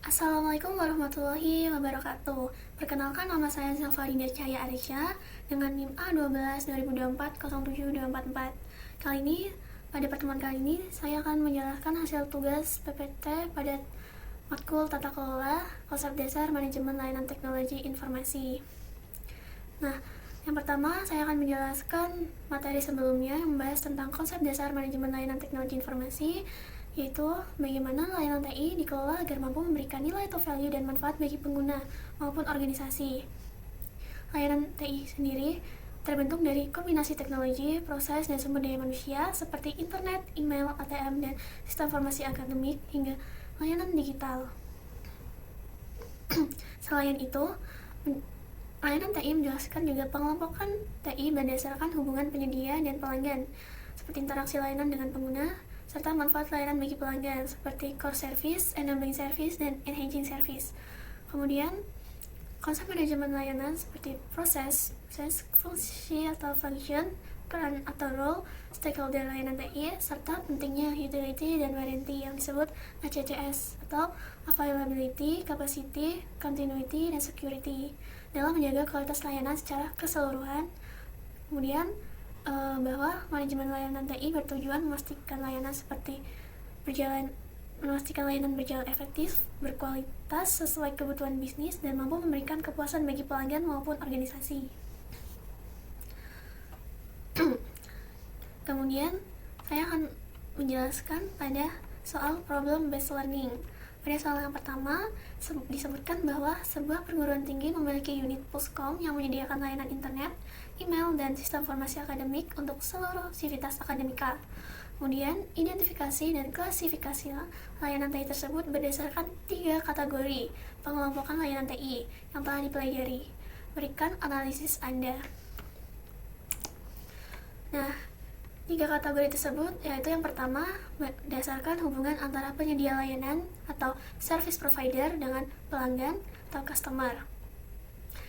Assalamualaikum warahmatullahi wabarakatuh. Perkenalkan, nama saya Zafarinia Cahaya Arisha dengan NIM A12 2024 Kali ini, pada pertemuan kali ini, saya akan menjelaskan hasil tugas PPT pada matkul Tata Kelola Konsep Dasar Manajemen Layanan Teknologi Informasi. Nah, yang pertama, saya akan menjelaskan materi sebelumnya yang membahas tentang konsep dasar manajemen layanan teknologi informasi, yaitu bagaimana layanan TI dikelola agar mampu memberikan nilai atau value dan manfaat bagi pengguna maupun organisasi. Layanan TI sendiri terbentuk dari kombinasi teknologi, proses, dan sumber daya manusia seperti internet, email, ATM, dan sistem informasi akademik hingga layanan digital. Selain itu, layanan TI menjelaskan juga pengelompokan TI berdasarkan hubungan penyedia dan pelanggan, seperti interaksi layanan dengan pengguna, serta manfaat layanan bagi pelanggan, seperti core service, enabling service, dan enhancing service. Kemudian, konsep manajemen layanan seperti proses, fungsi atau function, peran atau role, stakeholder layanan TI, serta pentingnya utility dan warranty yang disebut ACCS atau availability, capacity, continuity, dan security dalam menjaga kualitas layanan secara keseluruhan. Kemudian bahwa manajemen layanan TI bertujuan memastikan layanan berjalan efektif, berkualitas sesuai kebutuhan bisnis, dan mampu memberikan kepuasan bagi pelanggan maupun organisasi. Kemudian, saya akan menjelaskan pada soal problem based learning. Pada soal yang pertama, disebutkan bahwa sebuah perguruan tinggi memiliki unit Puskom yang menyediakan layanan internet, email, dan sistem informasi akademik untuk seluruh sivitas akademika. Kemudian, identifikasi dan klasifikasi layanan TI tersebut berdasarkan 3 kategori pengelompokan layanan TI yang telah dipelajari. Berikan analisis Anda. Nah, 3 kategori tersebut yaitu yang pertama, berdasarkan hubungan antara penyedia layanan atau service provider dengan pelanggan atau customer.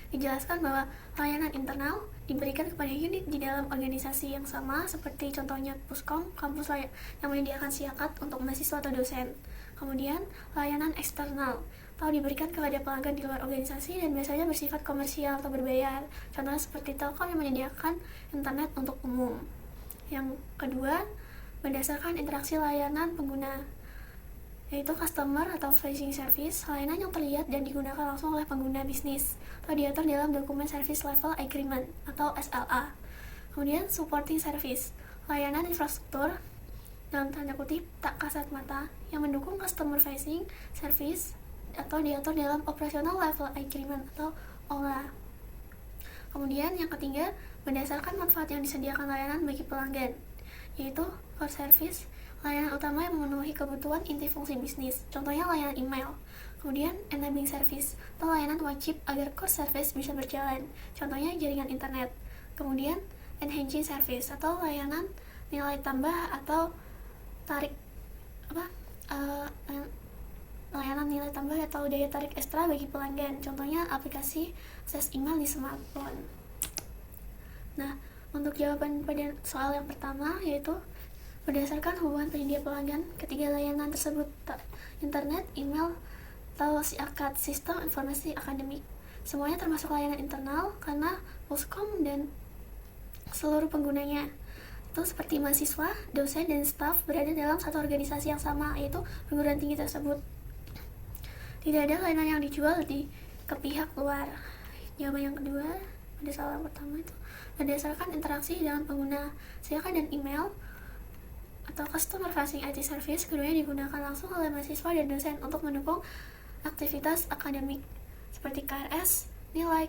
Dijelaskan bahwa layanan internal diberikan kepada unit di dalam organisasi yang sama, seperti contohnya Puskom, kampus yang menyediakan siakat untuk mahasiswa atau dosen. Kemudian, layanan eksternal atau diberikan kepada pelanggan di luar organisasi dan biasanya bersifat komersial atau berbayar. Contohnya seperti Telkom yang menyediakan internet untuk umum. Yang kedua, berdasarkan interaksi layanan pengguna, yaitu customer atau facing service, layanan yang terlihat dan digunakan langsung oleh pengguna bisnis atau diatur dalam dokumen Service Level Agreement atau SLA. Kemudian, supporting service, layanan infrastruktur dalam tanda kutip tak kasat mata yang mendukung customer facing service atau diatur dalam Operational Level Agreement atau OLA. Kemudian yang ketiga, berdasarkan manfaat yang disediakan layanan bagi pelanggan, yaitu core service, layanan utama yang memenuhi kebutuhan inti fungsi bisnis, contohnya layanan email. Kemudian enabling service, atau layanan wajib agar core service bisa berjalan, contohnya jaringan internet. Kemudian enhancing service, atau layanan nilai tambah atau layanan nilai tambah atau daya tarik ekstra bagi pelanggan, contohnya aplikasi akses email di smartphone. Nah, untuk jawaban pada soal yang pertama, yaitu berdasarkan hubungan penyedia pelanggan ketiga layanan tersebut, internet, email, atau siakat, sistem informasi akademik, semuanya termasuk layanan internal karena Puskom dan seluruh penggunanya itu seperti mahasiswa, dosen, dan staf berada dalam satu organisasi yang sama, yaitu perguruan tinggi tersebut. Tidak ada layanan yang dijual ke pihak luar. Jawaban yang kedua pada soal yang pertama itu berdasarkan interaksi dengan pengguna, siakan dan email atau customer facing IT service, keduanya digunakan langsung oleh mahasiswa dan dosen untuk mendukung aktivitas akademik seperti KRS, nilai,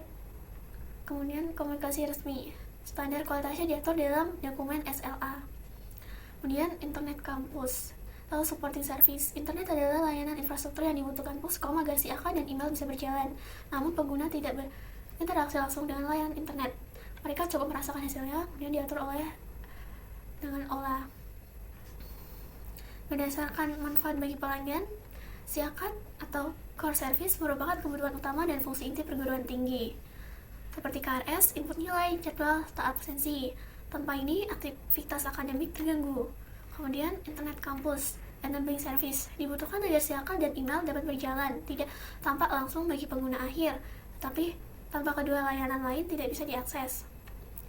kemudian komunikasi resmi. Standar kualitasnya diatur dalam dokumen SLA. Kemudian internet kampus atau supporting service. Internet adalah layanan infrastruktur yang dibutuhkan Puskom agar siakan dan email bisa berjalan. Namun pengguna tidak berinteraksi langsung dengan layanan internet. Mereka cukup merasakan hasilnya, kemudian diatur dengan OLA. Berdasarkan manfaat bagi pelanggan, siakat atau core service merupakan kebutuhan utama dan fungsi inti perguruan tinggi. Seperti KRS, input nilai, jadwal, tak absensi. Tanpa ini, aktivitas akademik terganggu. Kemudian, internet kampus. enabling service dibutuhkan agar siaran dan email dapat berjalan, tidak tampak langsung bagi pengguna akhir, tetapi tanpa kedua layanan lain tidak bisa diakses.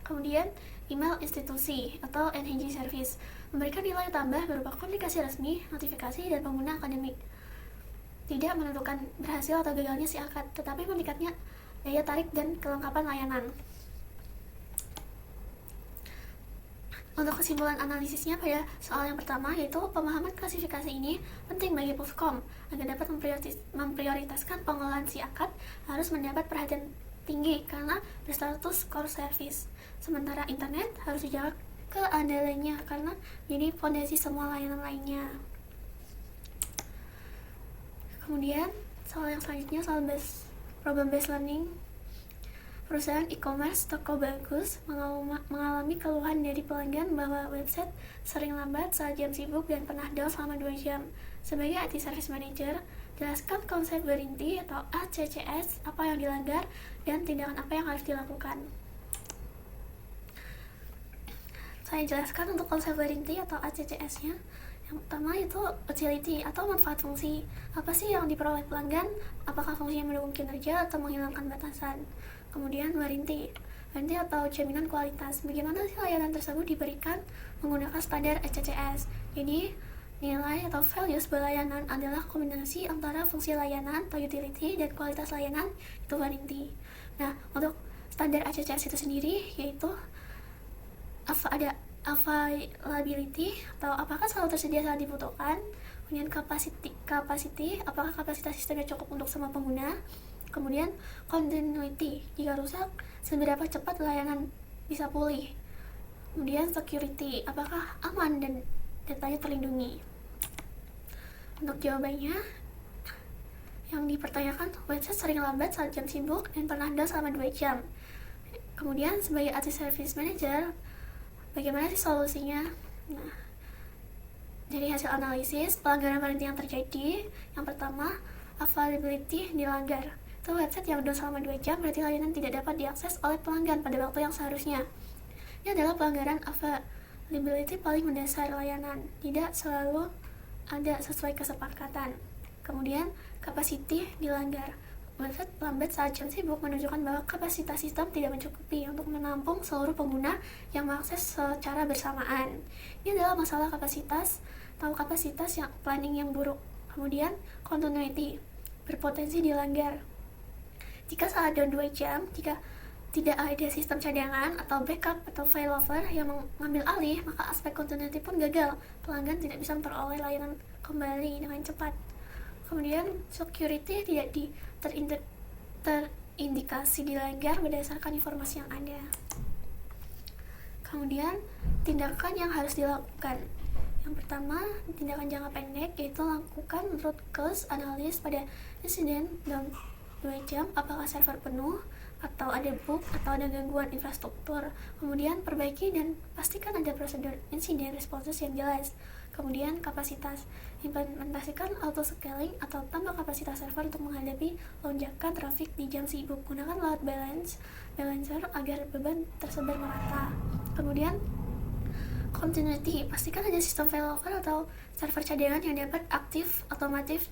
Kemudian, email institusi atau NHG service memberikan nilai tambah berupa komunikasi resmi, notifikasi, dan pengguna akademik. Tidak menentukan berhasil atau gagalnya si akad, tetapi meningkatnya daya tarik dan kelengkapan layanan. Untuk kesimpulan analisisnya pada soal yang pertama, yaitu pemahaman klasifikasi ini penting bagi Pushcom agar dapat memprioritaskan pengelolaan si akad harus mendapat perhatian tinggi karena berstatus core service. Sementara internet harus dijaga keandalannya karena jadi fondasi semua layanan lainnya. Kemudian soal yang selanjutnya, soal problem based learning. Perusahaan e-commerce toko bagus mengalami keluhan dari pelanggan bahwa website sering lambat saat jam sibuk dan pernah down selama 2 jam. Sebagai IT Service Manager, jelaskan konsep warranty atau ACCS, apa yang dilanggar, dan tindakan apa yang harus dilakukan. Saya jelaskan untuk konsep warranty atau ACCS-nya. Yang pertama itu utility atau manfaat fungsi. Apa sih yang diperoleh pelanggan? Apakah fungsinya mendukung kinerja atau menghilangkan batasan? Kemudian warranty atau jaminan kualitas. Bagaimana sih layanan tersebut diberikan menggunakan standar ACCS? Jadi nilai atau value sebuah layanan adalah kombinasi antara fungsi layanan atau utility dan kualitas layanan, itu warranty. Nah, untuk standar ACCS itu sendiri yaitu ada availability atau apakah selalu tersedia saat dibutuhkan, kemudian capacity apakah kapasitas sistemnya cukup untuk semua pengguna, kemudian continuity jika rusak seberapa cepat layanan bisa pulih, kemudian security apakah aman dan datanya terlindungi. Untuk jawabannya, yang dipertanyakan website sering lambat saat jam sibuk dan pernah down selama 2 jam. Kemudian sebagai IT Service Manager, bagaimana sih solusinya? Nah, dari hasil analisis pelanggaran warranty yang terjadi, yang pertama, availability dilanggar. Itu website yang down selama 2 jam berarti layanan tidak dapat diakses oleh pelanggan pada waktu yang seharusnya. Ini adalah pelanggaran availability paling mendasar layanan, tidak selalu ada sesuai kesepakatan. Kemudian, capacity dilanggar. Website lambat saat jam sibuk menunjukkan bahwa kapasitas sistem tidak mencukupi untuk menampung seluruh pengguna yang mengakses secara bersamaan. Ini adalah masalah kapasitas yang planning yang buruk. Kemudian, continuity berpotensi dilanggar. Jika saat down 2 jam, jika tidak ada sistem cadangan atau backup atau failover yang mengambil alih, maka aspek continuity pun gagal. Pelanggan tidak bisa memperoleh layanan kembali dengan cepat. Kemudian security tidak terindikasi dilanggar berdasarkan informasi yang ada. Kemudian tindakan yang harus dilakukan. Yang pertama, tindakan jangka pendek yaitu lakukan root cause analysis pada insiden down 2 jam, apakah server penuh atau ada bug atau ada gangguan infrastruktur. Kemudian perbaiki dan pastikan ada prosedur insiden responses yang jelas. Kemudian kapasitas, implementasikan auto scaling atau tambah kapasitas server untuk menghadapi lonjakan trafik di jam sibuk. Gunakan load balancer agar beban tersebar merata. Kemudian continuity, pastikan ada sistem failover atau server cadangan yang dapat aktif otomatis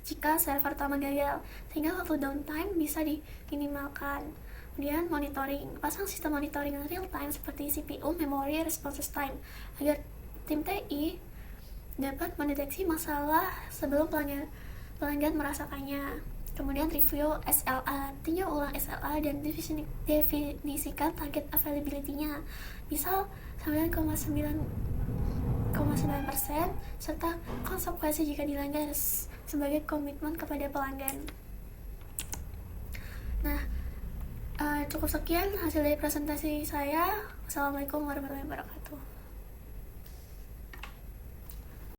jika server utama gagal, sehingga waktu downtime bisa diminimalkan. Kemudian monitoring, pasang sistem monitoring real time seperti CPU, memory, response time agar tim TI dapat mendeteksi masalah sebelum pelanggan merasakannya. Kemudian review SLA, tinjau ulang SLA dan definisikan target availability-nya, misal 9,9% serta konsekuensi jika dilanggar sebagai komitmen kepada pelanggan. Nah, cukup sekian hasil dari presentasi saya. Wassalamualaikum warahmatullahi wabarakatuh.